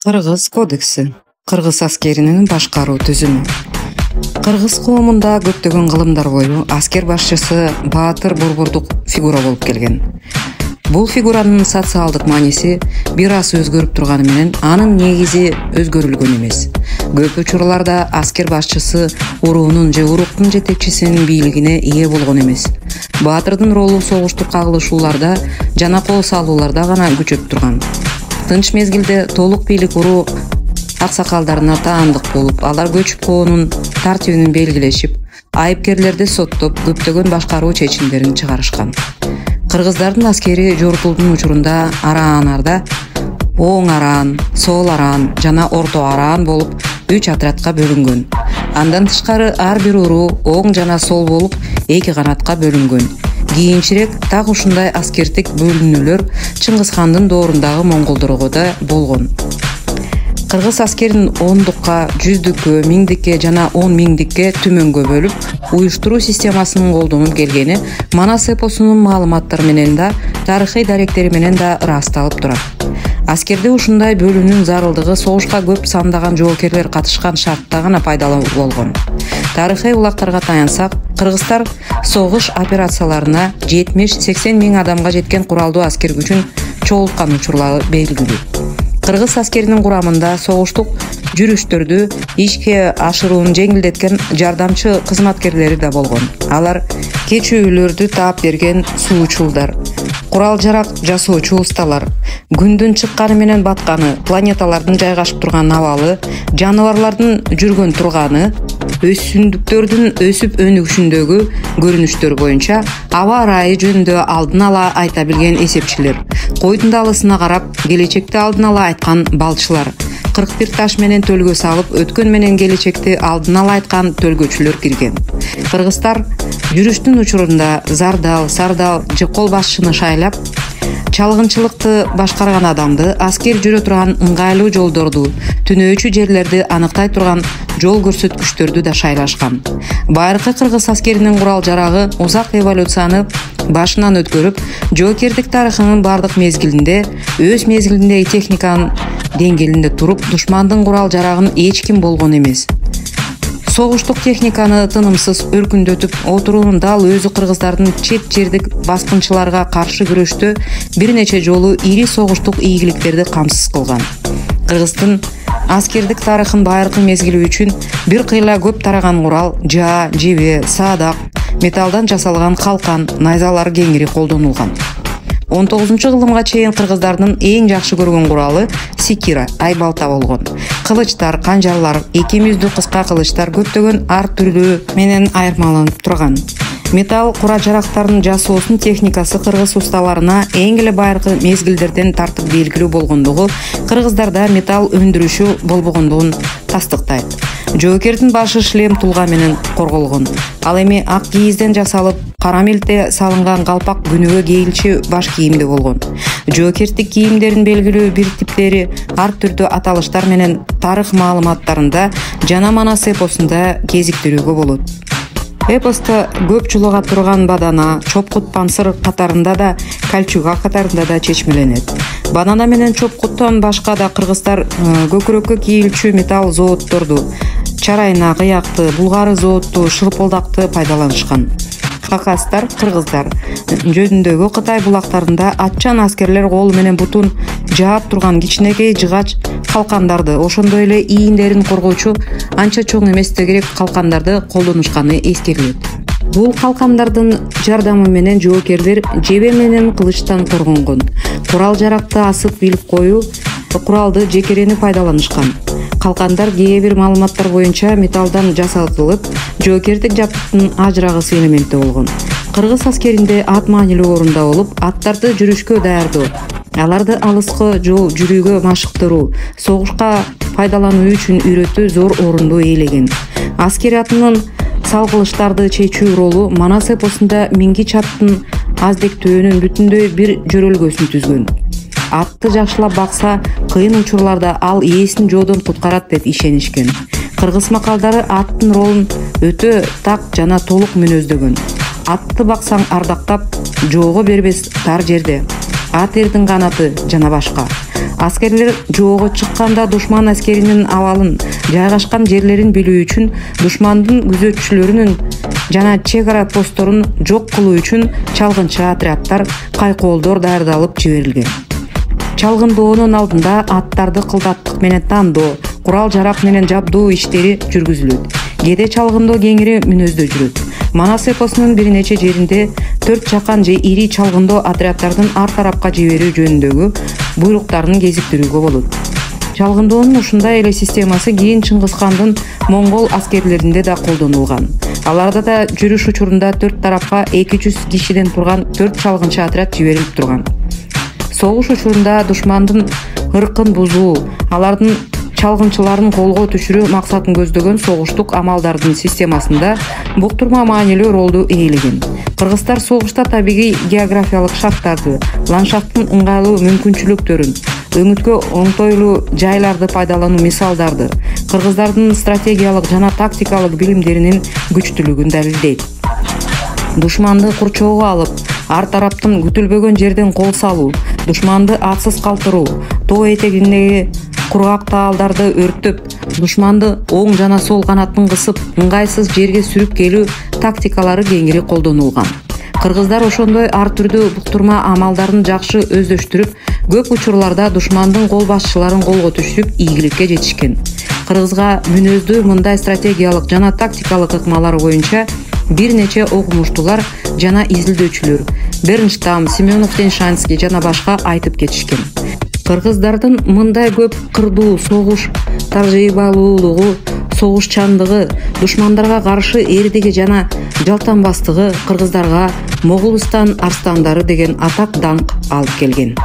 Кыргыз кодекси. Кыргыз аскеринин башкаруу түзүмү. Кыргыз коомунда көптөгөн кылымдар бою аскер башчысы баатыр борбордук фигура болуп келген. Бул фигуранын социалдык мааниси бир аз өзгөрүп турганы менен анын негизи өзгөрүлгөн эмес. Көп учурларда аскер башчысы уруунун же уруктун жетекчисинин бийлигине ээ болгон эмес. Баатырдын ролу согуштук кагылышууларда жана кол салууларда гана күчөп турган. Тынч мезгилде толук бийлик уруу аксакалдарына таандык болуп, алар көчүп коонун тартибин белгилешип, айыпкерлерди соттоп, көптөгөн башкаруу чечимдерин чыгарышкан. Кыргыздардын аскери жортулдун учурунда араанарда оң араан, сол араан жана орто араан болуп 3 отрядка бөлүнгөн. Андан тышкары ар бир уруу оң жана сол болуп 2 канатка бөлүнгөн. Кийинчерээк так ушундай аскердик бөлүнүүлөр Чыңгызхандын доорундагы монголдорго да болгон. Кыргыз аскерин ондукка, жүздүккө, миңдикке жана 10 миңдикке түмөнгө бөлүп, уюштуруу системасынын колдонуп келгени Манас эпосунун маалыматтары менен да, тарыхый даректери менен да ырасталып турат. Аскерде ушундай бөлүүнүн зарылдыгы согушка көп сандаган жоокерлер катышкан шартта гана пайдалуу болгон. Тарыхый улактарга таянсак, кыргыздар согуш операцияларына 70-80 миң адамга жеткен куралдуу аскер күчүн чогулткан учурлары белгилүү. Кыргыз аскеринин курамында согуштук жүрүштөрдү ишке ашыруун жеңилдеткен жардамчы кызматкерлери да болгон. Алар кечүүлөрдү таап берген суучулдар, курал-жарак жасоочу усталар, күндүн чыкканы менен батканы, планеталардын жайгашып турган абалы, жаныбарлардын жүргөн турганы, өсүмдүктөрдүн өсүп өнүгүшүндөгү көрүнүштөр боюнча аба ырайы жөнүндө алдын ала айта билген эсепчилер, койдун далысына карап келечекти алдын ала айткан балчылар, 41 таш менен төлгө салып өткөн менен келечекти алдын ала айткан төлгөчүлөр кирген. Кыргыздар жүрүштүн учурунда зардал, сардал же кол башчыны шайлап, чалгынчылыкты башкарган адамды, аскер жүрө турган ыңгайлуу жолдорду, түнөөчү жерлерди аныктай турган жол көрсөткүчтөрдү да шайлашкан. Байыркы кыргыз аскеринин курал-жарагы узак эволюцияны башынан өткөрүп, жоокердик тарыхынын бардык мезгилинде, өз мезгилиндеги техниканын деңгээлинде туруп, душмандын курал-жарагын эч ким болгон эмес. Согуштук техниканы тынымсыз өркүндөтүп отуруунун дал өзү кыргыздардын чет жердик баскынчыларга каршы күрөштө бир нече жолу ири согуштук ийгиликтерди камсыз кылган. Кыргыздын аскердик тарыхын байыркы мезгили үчүн бир кыйла көп тараган курал, жаа, жебе, саадак, металлдан жасалган калкан, найзалар кеңири колдонулган. 19-кылымга чейин кыргыздардын эң жакшы көргөн куралы секира, айбалта болгон. Кылычтар, канжарлар, 2 мүйүздүү кыска кылычтар көптөгөн ар түрдүү менен айырмаланып турган. Металл кура-жарактардын жасоосунун техникасы кыргыз усталарына эң эле байыркы мезгилдерден тартып белгилүү болгондугу кыргыздарда металл өндүрүшү болбогондугун тастыктайт. Жоокердин башы шлем тулга менен корголгон. Ал эми ак кийизден жасалып, кара мелте салынган калпак күнүгө кийилчү баш кийимде болгон. Жоокердик кийимдердин белгилүү бир типтери ар түрдүү аталыштар менен тарых маалыматтарында жана Манас эпосунда кезиктирүүгө болот. Эпоста көп чулуга турган бадана, чопкут пансыр катарында да, кальчуга катарында да чечмеленет. Бадана менен чопкуттан башка да кыргыздар көкүрөккө кийилчү металл зооддорду, чарайна, кыякты, булгары зоодду, шырпылдакты пайдаланышкан. Хакастар, кыргыздар жөнүндөгү Кытай булактарында атчан аскерлер колу менен бутун жаап турган кичинекей жыгач калкандарды, ошондой эле ийиндерин коргоочу анча чоң эмес тегерек калкандарды колдонушканы эскерилет. Бул калкандардын жардамы менен жоокерлер жебе менен кылычтан коргонгон. Курал-жаракты асып билип коюу куралды жекерени пайдаланышкан. Калкандар кээ бир маалыматтар боюнча металлдан жасалып, жоокердик жабдыктын ажырагысы элементи болгон. Кыргыз аскеринде ат маанилүү орунда болуп, аттарды жүрүшкө даярдоо, аларды алыскы жол жүрүүгө машыктыруу, согушка пайдалануу үчүн үйрөтүү зор орунду ээлеген. Аскер атынын салгылыштарды чечүү ролу Манас эпосунда мингич аттын аздектөөнүн бүтүндөй бир жөрөлгөсүн түзгөн. Атты жакшылап бакса, кыйын учурларда ал ээсин жоодон куткарат деп ишенишкен. Кыргыз макалдары аттын ролун өтө так жана толук мүнөздөгөн. Атты баксаң ардактап, жоого бербес тар жерде, ат эрдин канаты жана башка. Аскерлер жоого чыкканда душман аскеринин абалын, жайгашкан жерлерин билүү үчүн душмандын күзөтчүлөрүнүн жана чек ара постторун жок кылуу үчүн чалгынчы отряддар, кайкоолдор даярдалып жиберилген. Чалгындоонун алдында аттарды кылдаттык менен тандоо, курал жарак менен жабдуу иштери жүргүзүлөт. Кээде чалгындоо кеңири мүнөздө жүрөт. Манас эпосунун бир нече жеринде 4 чакан же ири чалгындоо отряддардын ар тарапка жиберүү жөнүндөгү буйруктарын кезиктирүүгө болот. Чалгындоонун ушундай эле системасы кийин Чыңгызхандын моңгол аскерлеринде да колдонулган. Аларда да жүрүш учурунда 4 тарапка 200 кишиден турган 4 чалгынчы отряд жиберилип турган. Согуш учурунда душмандын ыркын бузуу, алардын чалгынчыларын колго түшүрүү максатын көздөгөн согуштук амалдардын системасында буктурма маанилүү ролду ээлеген. Кыргыздар согушта табигый географиялык шарттарды, ландшафттын ыңгайлуу мүмкүнчүлүктөрүн, өңүткө оңтойлуу жайларды пайдалануу мисалдарды, кыргыздардын стратегиялык жана тактикалык билимдеринин күчтүүлүгүн далилдейт. Душманды курчоого алып, ар тараптын күтүлбөгөн жерден кол салуу, душманды атсыз калтыруу, тоо этегиндеги кургак таалдарды өрттөп, душманды оң жана сол канатын кысып, ыңгайсыз жерге сүрүп келүү тактикалары кеңири колдонулган. Кыргыздар ошондой ар түрдүү буктурма амалдарын жакшы өздөштүрүп, көп учурларда душмандын кол башчыларын колго түшүрүп, ийгиликке жетишкен. Кыргызга мүнөздүү мындай стратегиялык жана тактикалык ыкмалар боюнча бир нече окумуштуулар жана изилдөөчүлөр Бернштам, Семенов-Теншанский жана башка айтып кетишкен. Кыргыздардын мындай көп кырдуу согуш таржыйбалуулугу, согушчандыгы, душмандарга каршы эрдиги жана жалтанбастыгы кыргыздарга Моголстан арстандары деген атак даңк алып келген.